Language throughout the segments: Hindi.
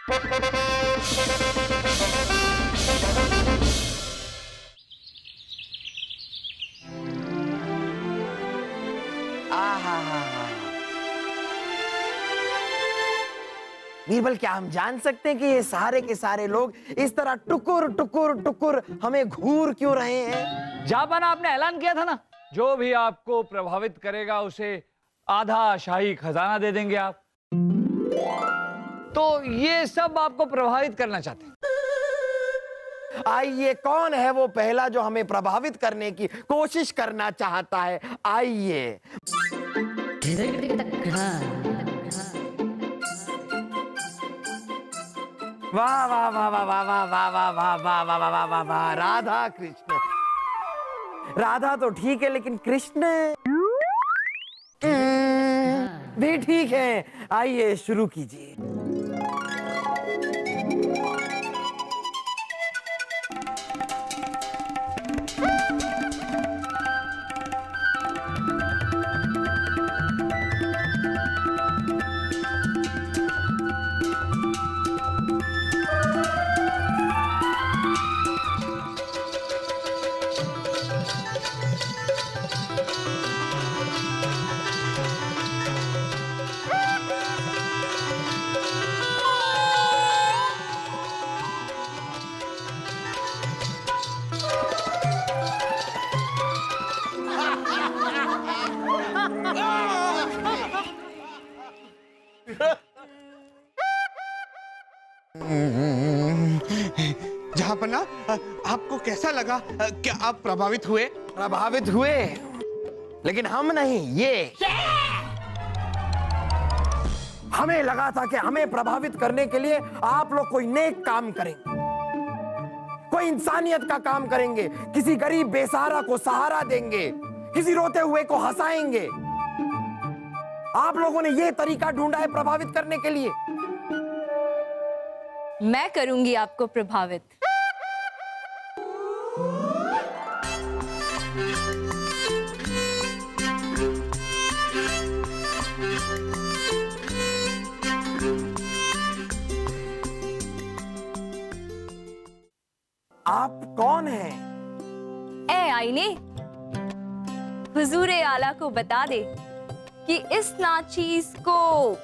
बीरबल, क्या हम जान सकते हैं कि ये सारे के सारे लोग इस तरह टुकुर टुकुर टुकुर हमें घूर क्यों रहे हैं? जापाना, आपने ऐलान किया था ना, जो भी आपको प्रभावित करेगा उसे आधा शाही खजाना दे देंगे आप। तो ये सब आपको प्रभावित करना चाहते हैं। आइए, कौन है वो पहला जो हमें प्रभावित करने की कोशिश करना चाहता है? आइए। वाह वाह वाह वाह वाह वाह वाह वाह वाह वाह वाह वाह वाह वाह, राधा कृष्ण। राधा तो ठीक है, लेकिन कृष्ण भी ठीक है। आइए शुरू कीजिए। जहाँपना, आपको कैसा लगा? क्या आप प्रभावित हुए? प्रभावित हुए, लेकिन हम नहीं, ये। हमें लगा था कि हमें प्रभावित करने के लिए आप लोग कोई नेक काम करेंगे, कोई इंसानियत का काम करेंगे, किसी गरीब बेसहारा को सहारा देंगे, किसी रोते हुए को हंसाएंगे। आप लोगों ने ये तरीका ढूंढा है प्रभावित करने के लिए। मैं करूंगी आपको प्रभावित। आप कौन हैं? ए आईने, हुजूरे आला को बता दे कि इस नाचीज को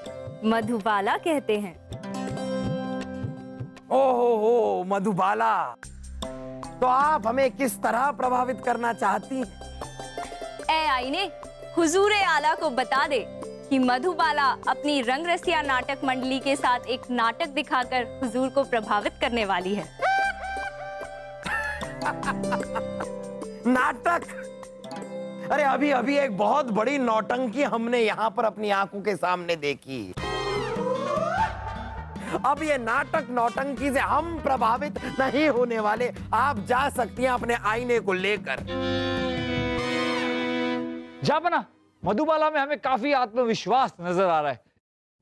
मधुबाला कहते हैं। ओहो, मधुबाला। तो आप हमें किस तरह प्रभावित करना चाहती हैं? ए आईने, हुजूरे आला को बता दे कि मधुबाला अपनी रंगरसिया नाटक मंडली के साथ एक नाटक दिखाकर हुजूर को प्रभावित करने वाली है। नाटक? अरे अभी अभी एक बहुत बड़ी नौटंकी हमने यहाँ पर अपनी आंखों के सामने देखी। अब ये नाटक नौटंकी से हम प्रभावित नहीं होने वाले। आप जा सकती हैं अपने आईने को लेकर। जापाना, मधुबाला में हमें काफी आत्मविश्वास नजर आ रहा है।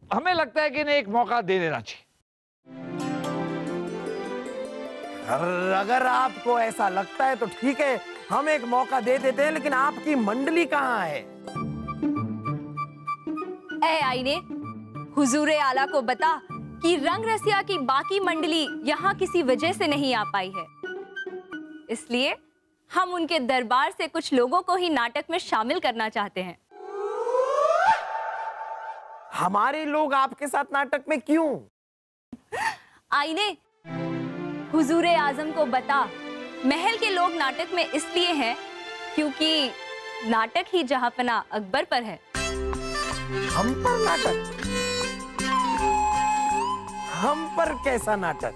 हमें लगता है कि इन्हें एक मौका दे देना चाहिए। अगर आपको ऐसा लगता है तो ठीक है, हम एक मौका दे देते हैं, लेकिन आपकी मंडली कहाँ है? ए आईने, हुजूरे आला को बता कि रंगरसिया की बाकी मंडली यहाँ किसी वजह से नहीं आ पाई है, इसलिए हम उनके दरबार से कुछ लोगों को ही नाटक में शामिल करना चाहते हैं। हमारे लोग आपके साथ नाटक में क्यों? आईने, हुजूरे आजम को बता, महल के लोग नाटक में इसलिए हैं क्योंकि नाटक ही जहांपना अकबर पर है। हम पर नाटक? हम पर कैसा नाटक?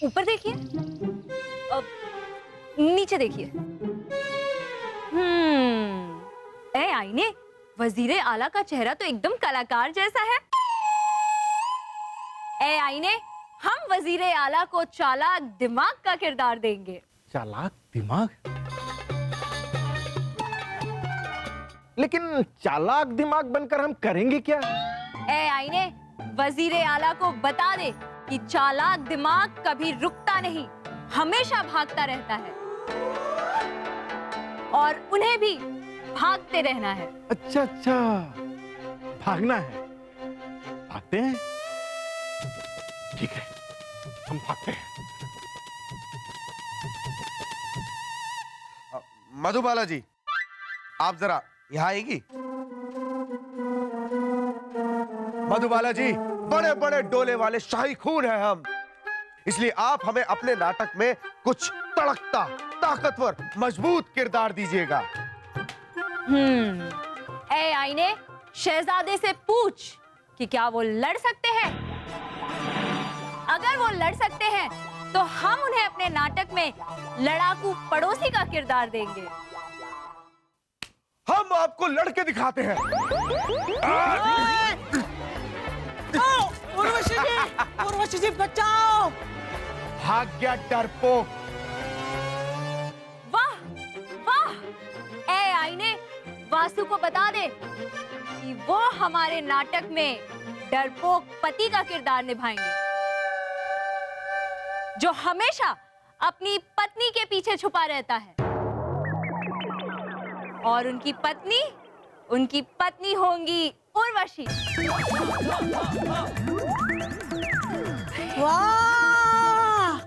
ऊपर देखिए, नीचे देखिए। ए आईने, वजीरे आला का चेहरा तो एकदम कलाकार जैसा है। ए आईने, हम वजीरे आला को चालाक दिमाग का किरदार देंगे। चालाक दिमाग? लेकिन चालाक दिमाग बनकर हम करेंगे क्या? ए आईने, वजीरे आला को बता दे कि चालाक दिमाग कभी रुकता नहीं, हमेशा भागता रहता है। और उन्हें भी भागते रहना है। अच्छा अच्छा, भागना है। भागते हैं, ठीक है, हम भागते हैं। मधुबाला जी, आप जरा यहाँ आएगी। मधुबाला जी, बड़े बड़े डोले वाले शाही खून हैं हम, इसलिए आप हमें अपने नाटक में कुछ तड़कता, ताकतवर, मजबूत किरदार दीजिएगा। ए आईने, शहजादे से पूछ कि क्या वो लड़ सकते हैं। अगर वो लड़ सकते हैं तो हम उन्हें अपने नाटक में लड़ाकू पड़ोसी का किरदार देंगे। हम आपको लड़के दिखाते हैं। उर्वशी जी बचाओ! भाग गया डरपोक। वाह वाह! ए आईने, वासु को बता दे कि वो हमारे नाटक में डरपोक पति का किरदार निभाएंगे, जो हमेशा अपनी पत्नी के पीछे छुपा रहता है, और उनकी पत्नी होंगी उर्वशी। वाह!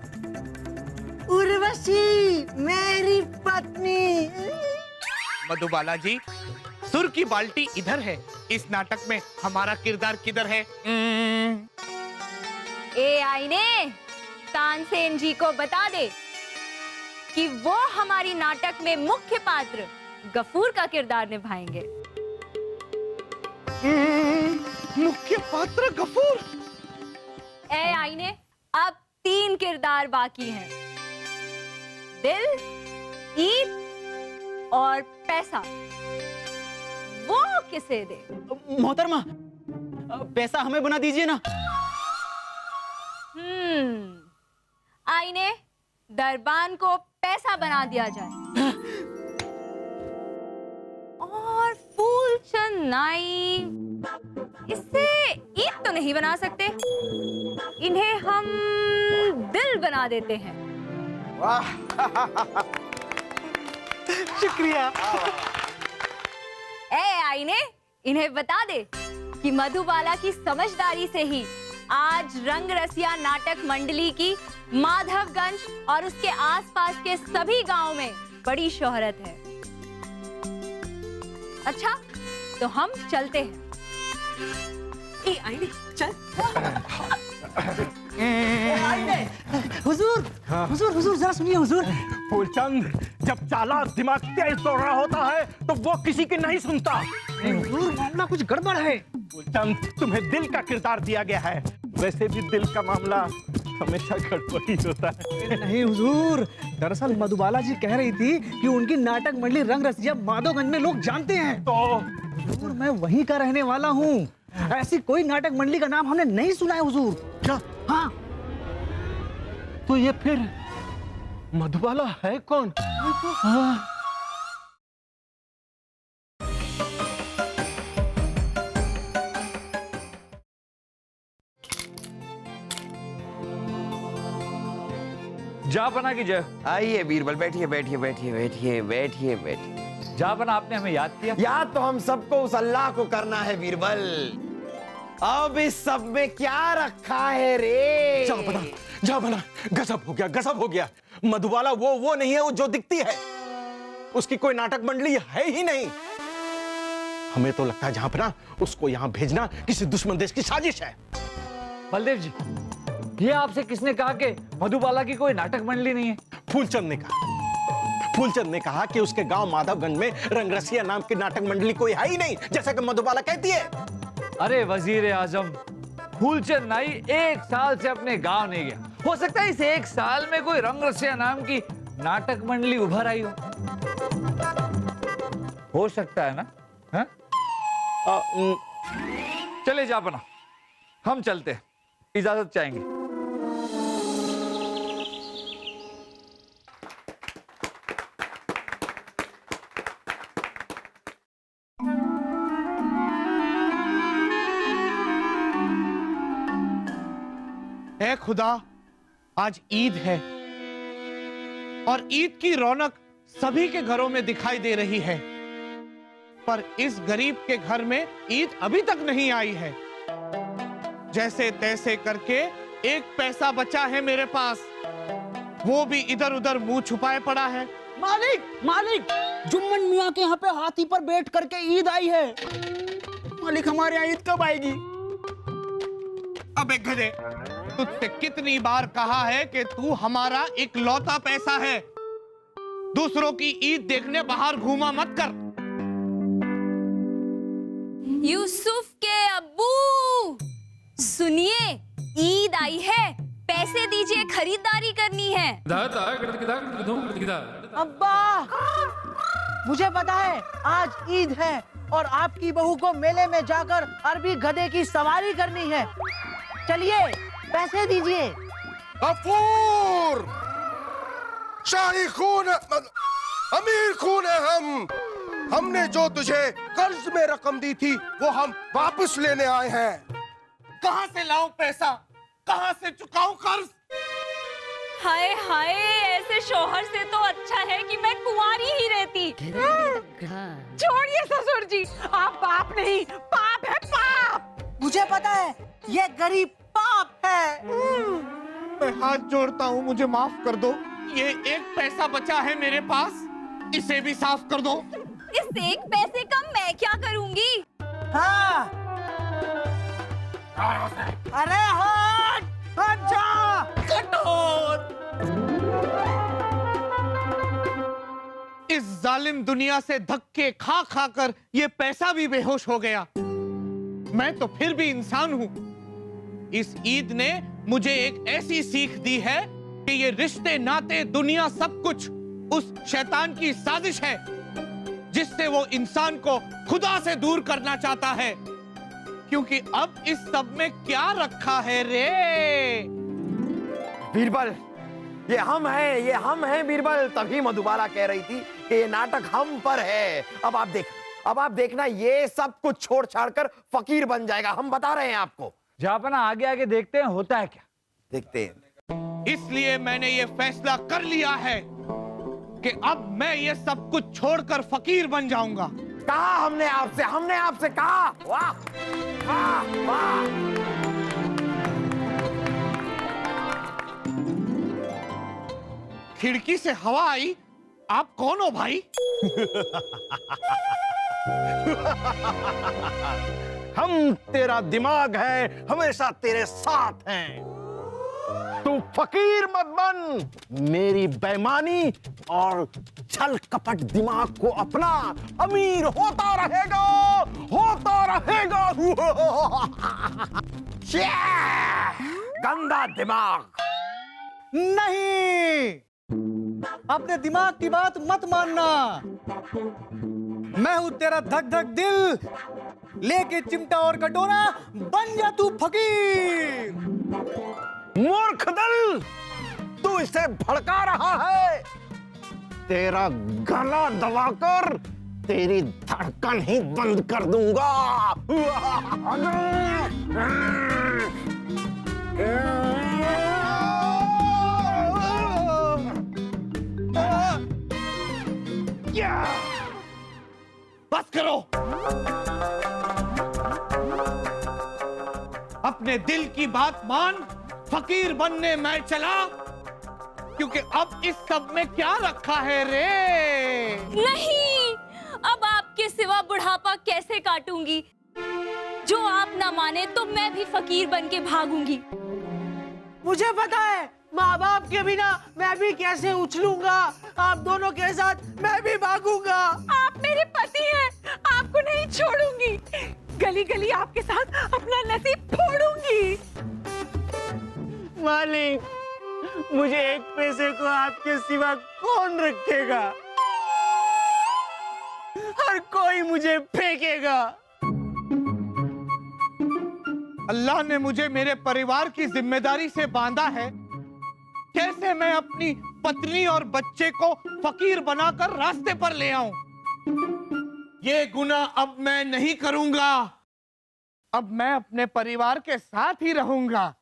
उर्वशी मेरी पत्नी। मधुबाला जी, सुर की बाल्टी इधर है, इस नाटक में हमारा किरदार किधर है? ए आईने, तानसेन जी को बता दे कि वो हमारी नाटक में मुख्य पात्र गफूर का किरदार निभाएंगे। मुख्य पात्र गफूर? ए आईने, अब 3 किरदार बाकी हैं, दिल, ईद और पैसा। वो किसे दे? मोहतरमा, पैसा हमें बना दीजिए ना। आईने, दरबान को पैसा बना दिया जाए और फूलचंद नाई, इससे ईद तो नहीं बना सकते, इन्हें हम दिल बना देते हैं। वाह! शुक्रिया। ए आईने, इन्हें बता दे कि मधुबाला की समझदारी से ही आज रंग रसिया नाटक मंडली की माधवगंज और उसके आसपास के सभी गांव में बड़ी शोहरत है। अच्छा, तो हम चलते हैं। ए आईने, चल। हुजूर, हुजूर जरा सुनिए हुजूर। फूलचंद, जब चालाक दिमाग तेज दौड़ रहा होता है तो वो किसी की नहीं सुनता। हुजूर, मामला कुछ गड़बड़ है। फूलचंद, तुम्हें दिल का किरदार दिया गया है, वैसे भी दिल का मामला हमेशा गड़बड़ ही होता है। नहीं हुजूर, दरअसल मधुबाला जी कह रही थी कि उनकी नाटक मंडली रंग रसिया माधवगंज में लोग जानते हैं। तो हुजूर, मैं वहीं का रहने वाला हूँ, ऐसी कोई नाटक मंडली का नाम हमने नहीं सुना है हुजूर। क्या? हाँ। तो ये फिर मधुबाला है कौन? हाँ। जापना की जय। आइए बीरबल, बैठिए बैठिए बैठिए बैठिए बैठिए बैठिए। जापना, आपने हमें याद किया। याद तो हम सबको उस अल्लाह को करना है बीरबल। अब इस सब में क्या रखा है रे? जा बना, गजब हो गया, गजब हो गया। मधुबाला वो नहीं है, वो जो दिखती है, उसकी कोई नाटक मंडली है ही नहीं। हमें तो लगता है जहां पर ना, उसको यहां भेजना किसी दुश्मन देश की साजिश है। बलदेव जी, ये आपसे किसने कहा कि मधुबाला की कोई नाटक मंडली नहीं है? फूलचंद ने कहा। फूलचंद ने कहा कि उसके गांव माधवगंज में रंगरसिया नाम की नाटक मंडली कोई है ही नहीं, जैसा कि मधुबाला कहती है। अरे वजीर आजम, फूलचंद नाई 1 साल से अपने गांव नहीं गया। हो सकता है इस 1 साल में कोई रंगरसिया नाम की नाटक मंडली उभर आई हो सकता है ना? हाँ? चले जापना, हम चलते हैं, इजाजत चाहेंगे। ऐ खुदा, आज ईद है और ईद की रौनक सभी के घरों में दिखाई दे रही है। पर इस गरीब के घर में ईद अभी तक नहीं आई है। जैसे तैसे करके एक पैसा बचा है मेरे पास, वो भी इधर उधर मुंह छुपाए पड़ा है। मालिक मालिक, जुम्मन मियाँ के यहाँ पे हाथी पर बैठ करके ईद आई है। मालिक हमारे यहाँ ईद कब आएगी? अबे गधे, तुझसे कितनी बार कहा है कि तू हमारा इकलौता पैसा है, दूसरों की ईद देखने बाहर घूमा मत कर। यूसुफ के अब्बू सुनिए, ईद आई है, पैसे दीजिए, खरीदारी करनी है। अब्बा, मुझे पता है आज ईद है और आपकी बहू को मेले में जाकर अरबी गधे की सवारी करनी है। चलिए पैसे दीजिए। गफूर, शाही खून, अमीर खून है हम। हमने जो तुझे कर्ज में रकम दी थी वो हम वापस लेने आए हैं। कहां से लाऊं पैसा, कहां से चुकाऊं कर्ज? हाय हाय, ऐसे शोहर से तो अच्छा है कि मैं कुंवारी ही रहती। छोड़िए ससुर जी, आप बाप नहीं, पाप है पाप। मुझे पता है ये गरीब पाप है। मैं हाथ जोड़ता हूँ, मुझे माफ कर दो। ये एक पैसा बचा है मेरे पास, इसे भी साफ कर दो। इस एक पैसे का मैं क्या करूंगी? हाँ। अरे हट जा। कठोर, इस जालिम दुनिया से धक्के खा खा कर ये पैसा भी बेहोश हो गया। मैं तो फिर भी इंसान हूँ। इस ईद ने मुझे एक ऐसी सीख दी है कि ये रिश्ते नाते दुनिया सब कुछ उस शैतान की साजिश है जिससे वो इंसान को खुदा से दूर करना चाहता है। क्योंकि अब इस सब में क्या रखा है रे? बीरबल, ये हम हैं बीरबल। तभी मधुबाला कह रही थी कि ये नाटक हम पर है। अब आप देखना, ये सब कुछ छोड़ छाड़ कर फकीर बन जाएगा। हम बता रहे हैं आपको। जापना आगे आगे देखते हैं होता है क्या। देखते हैं। इसलिए मैंने ये फैसला कर लिया है कि अब मैं ये सब कुछ छोड़कर फकीर बन जाऊंगा। कहा हमने आपसे कहा। वाह वाह वाह। खिड़की से हवा आई। आप कौन हो भाई? हम तेरा दिमाग है, हमेशा तेरे साथ हैं। तू फकीर मत बन। मेरी बेईमानी और छल कपट दिमाग को अपना, अमीर होता रहेगा। गंदा दिमाग। नहीं, अपने दिमाग की बात मत मानना। मैं हूं तेरा धक धक दिल। लेके चिमटा और कटोरा बन जा तू फकीर। मूर्ख दल, तू इसे भड़का रहा है। तेरा गला दबाकर तेरी धड़कन ही बंद कर दूंगा। बस करो। अपने दिल की बात मान। फकीर बनने मैं चला, क्योंकि अब इस सब में क्या रखा है रे? नहीं, अब आपके सिवा बुढ़ापा कैसे काटूंगी? जो आप ना माने तो मैं भी फकीर बन के भागूंगी। मुझे पता है, माँ बाप के बिना मैं भी कैसे उछलूंगा। आप दोनों के साथ मैं भी भागूंगा। आप मेरे पति हैं, आपको नहीं छोड़ूंगी। गली गली आपके साथ अपना नसीब फोड़ूंगी। मालिक, मुझे एक पैसे को आपके सिवा कौन रखेगा? हर कोई मुझे फेंकेगा। अल्लाह ने मुझे मेरे परिवार की जिम्मेदारी से बांधा है। कैसे मैं अपनी पत्नी और बच्चे को फकीर बनाकर रास्ते पर ले आऊं? ये गुनाह अब मैं नहीं करूंगा। अब मैं अपने परिवार के साथ ही रहूंगा।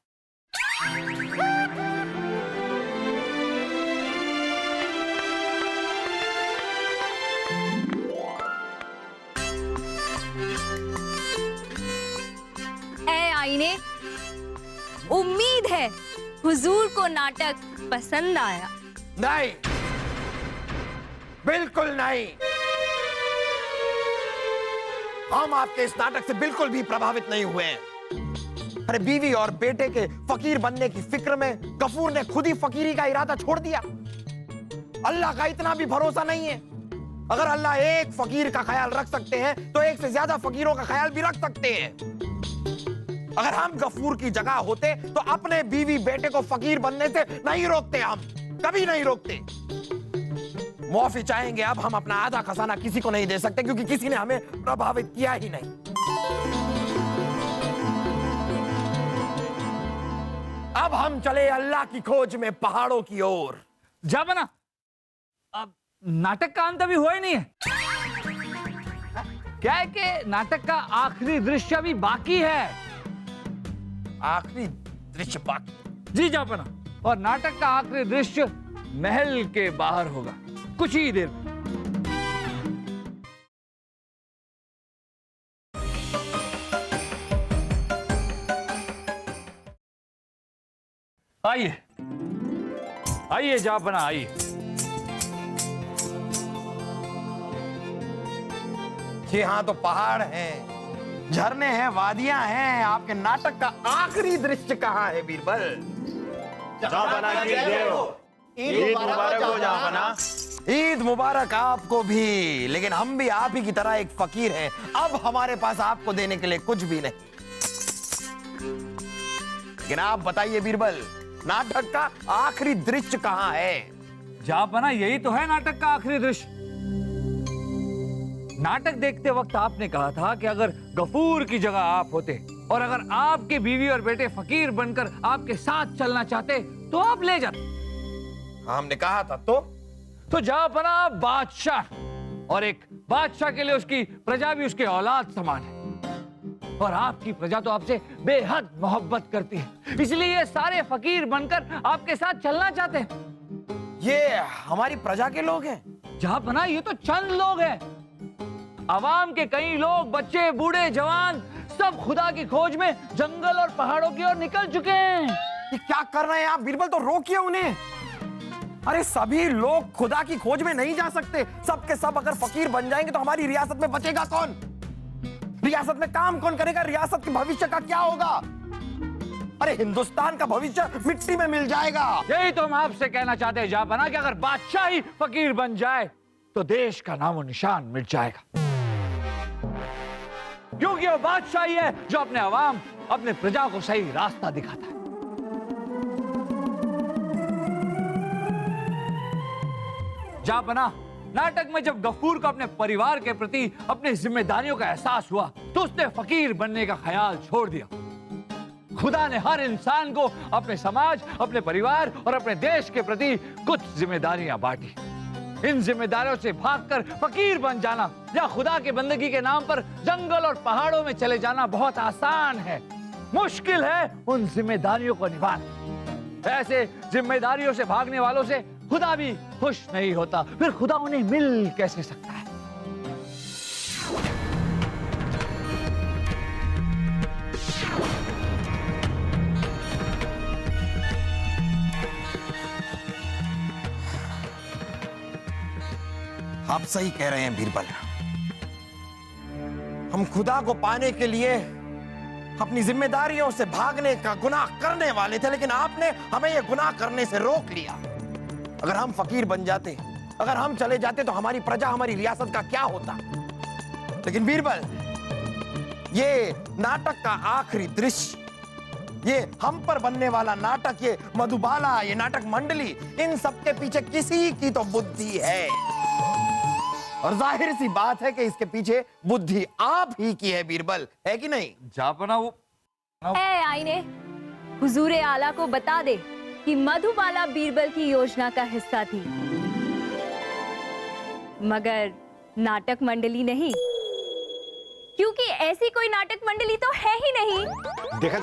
हुजूर को नाटक पसंद आया। नहीं, बिल्कुल नहीं। हम आपके इस नाटक से बिल्कुल भी प्रभावित नहीं हुए हैं। अरे बीवी और बेटे के फकीर बनने की फिक्र में गफूर ने खुद ही फकीरी का इरादा छोड़ दिया। अल्लाह का इतना भी भरोसा नहीं है। अगर अल्लाह एक फकीर का ख्याल रख सकते हैं तो एक से ज्यादा फकीरों का ख्याल भी रख सकते हैं। अगर हम गफूर की जगह होते तो अपने बीवी बेटे को फकीर बनने से नहीं रोकते, हम कभी नहीं रोकते। मुआफी चाहेंगे अब हम अपना आधा खजाना किसी को नहीं दे सकते क्योंकि किसी ने हमें प्रभावित किया ही नहीं। अब हम चले अल्लाह की खोज में पहाड़ों की ओर। जा बना, अब नाटक का अंत अभी हुआ ही नहीं है। क्या है कि नाटक का आखिरी दृश्य अभी बाकी है। आखिरी दृश्य बाकी? जी जापना, और नाटक का आखिरी दृश्य महल के बाहर होगा कुछ ही देर में। आइए आइए जापना, आइए। जी हाँ, तो पहाड़ हैं, झरने हैं, वादियां हैं। आपके नाटक का आखिरी दृश्य कहाँ है बीरबल? जापना की जय हो। ईद मुबारक हो जापना। ईद मुबारक आपको भी। लेकिन हम भी आप ही की तरह एक फकीर हैं। अब हमारे पास आपको देने के लिए कुछ भी नहीं। लेकिन आप बताइए बीरबल, नाटक का आखिरी दृश्य कहाँ है? जापना, यही तो है नाटक का आखिरी दृश्य। नाटक देखते वक्त आपने कहा था कि अगर गफूर की जगह आप होते और अगर आपके बीवी और बेटे फकीर बनकर आपके साथ चलना चाहते तो आप ले जाते। हमने कहा था तो जापना बादशाह, और एक बादशाह के लिए उसकी प्रजा भी उसके औलाद समान है, और आपकी प्रजा तो आपसे बेहद मोहब्बत करती है, इसलिए ये सारे फकीर बनकर आपके साथ चलना चाहते हैं। ये हमारी प्रजा के लोग हैं? जापना, ये तो चंद लोग हैं। अवाम के कई लोग, बच्चे, बूढ़े, जवान, सब खुदा की खोज में जंगल और पहाड़ों की ओर निकल चुके हैं। ये क्या कर रहे हैं आप बीरबल? तो रोकिए उन्हें। अरे सभी लोग खुदा की खोज में नहीं जा सकते। सब के सब अगर फकीर बन जाएंगे तो हमारी रियासत में बचेगा कौन? रियासत में काम कौन करेगा? रियासत के भविष्य का क्या होगा? अरे हिंदुस्तान का भविष्य मिट्टी में मिल जाएगा। यही तो हम आपसे कहना चाहते हैं जापना कि अगर बादशाह ही फकीर बन जाए तो देश का नामो निशान मिट जाएगा, क्योंकि वो बादशाह ही है जो अपने अवाम, अपने प्रजा को सही रास्ता दिखाता है। जापना, नाटक में जब गफूर को अपने परिवार के प्रति अपनी जिम्मेदारियों का एहसास हुआ तो उसने फकीर बनने का ख्याल छोड़ दिया। खुदा ने हर इंसान को अपने समाज, अपने परिवार और अपने देश के प्रति कुछ जिम्मेदारियां बांटी। इन जिम्मेदारियों से भागकर फकीर बन जाना या खुदा के बंदगी के नाम पर जंगल और पहाड़ों में चले जाना बहुत आसान है। मुश्किल है उन जिम्मेदारियों को निभाना। ऐसे जिम्मेदारियों से भागने वालों से खुदा भी खुश नहीं होता, फिर खुदा उन्हें मिल कैसे सकता है? आप सही कह रहे हैं बीरबल। हम खुदा को पाने के लिए अपनी जिम्मेदारियों से भागने का गुनाह करने वाले थे, लेकिन आपने हमें यह गुनाह करने से रोक लिया। अगर हम फकीर बन जाते, अगर हम चले जाते तो हमारी प्रजा, हमारी रियासत का क्या होता? लेकिन बीरबल, ये नाटक का आखिरी दृश्य, ये हम पर बनने वाला नाटक, ये मधुबाला, ये नाटक मंडली, इन सब के पीछे किसी की तो बुद्धि है, और जाहिर सी बात है कि इसके पीछे बुद्धि आप ही की है बीरबल, है कि नहीं? जापना, वो आईने हुजूरे आला को बता दे कि मधुबाला बीरबल की योजना का हिस्सा थी, मगर नाटक मंडली नहीं, क्योंकि ऐसी कोई नाटक मंडली तो है ही नहीं। देखा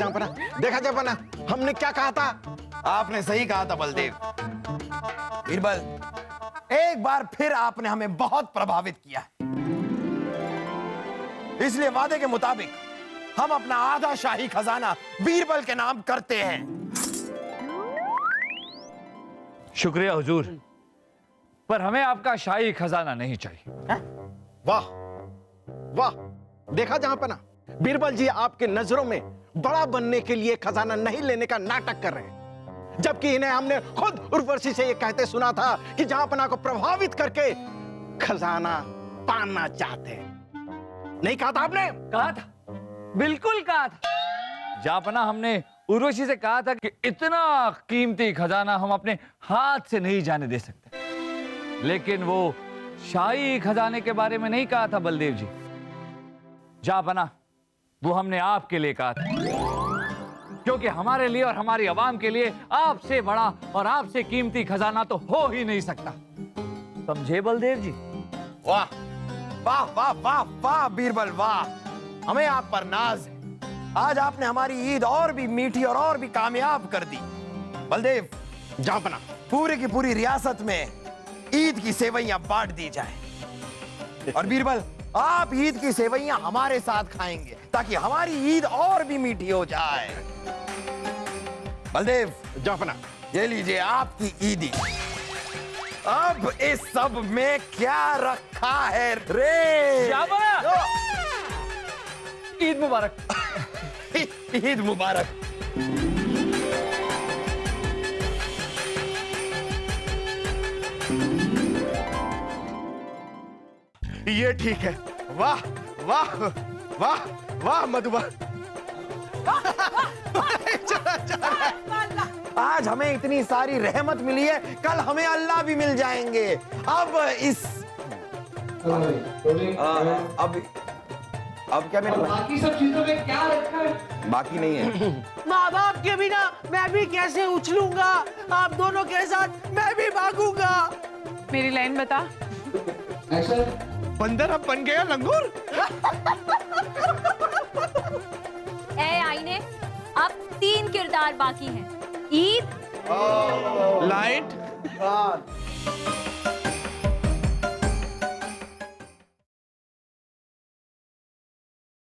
जापना, हमने क्या कहा था? आपने सही कहा था बलदेव। बीरबल, एक बार फिर आपने हमें बहुत प्रभावित किया है। इसलिए वादे के मुताबिक हम अपना आधा शाही खजाना बीरबल के नाम करते हैं। शुक्रिया हुजूर, पर हमें आपका शाही खजाना नहीं चाहिए। वाह वाह, देखा जहां पर ना बीरबल जी आपके नजरों में बड़ा बनने के लिए खजाना नहीं लेने का नाटक कर रहे हैं, जबकि इन्हें हमने खुद उर्वशी से ये कहते सुना था कि जहांपना को प्रभावित करके खजाना पाना चाहते हैं। नहीं कहा था आपने? कहा था, बिल्कुल कहा था। जापना, हमने उर्वशी से कहा था कि इतना कीमती खजाना हम अपने हाथ से नहीं जाने दे सकते, लेकिन वो शाही खजाने के बारे में नहीं कहा था बलदेव जी। जापना, वो हमने आपके लिए कहा था, क्योंकि हमारे लिए और हमारी आवाम के लिए आपसे बड़ा और आपसे कीमती खजाना तो हो ही नहीं सकता। समझे बलदेव जी? वाह वाह वाह वाह वाह बीरबल वाह, हमें आप पर नाज है। आज आपने हमारी ईद और भी मीठी और भी कामयाब कर दी। बलदेव, जहांपना, पूरे की पूरी रियासत में ईद की सेवइयां बांट दी जाए, और बीरबल आप ईद की सेवइयां हमारे साथ खाएंगे ताकि हमारी ईद और भी मीठी हो जाए। बलदेव, जहांपना, ये लीजिए आपकी ईदी। अब इस सब में क्या रखा है रे? जापना, ईद मुबारक। ईद मुबारक। ये ठीक है। वाह वाह वाह वाह मधुबन। आज हमें इतनी सारी रहमत मिली है, कल हमें अल्लाह भी मिल जाएंगे। अब इस अब क्या मेरे बाकी सब चीजों में क्या रखा है? बाकी नहीं है। माँ बाप के बिना मैं भी कैसे उछलूंगा, आप दोनों के साथ मैं भी भागूंगा। मेरी लाइन बता। बंदर अब बन गया लंगूर। ए आईने, अब 3 किरदार बाकी हैं। ईद, लाइट,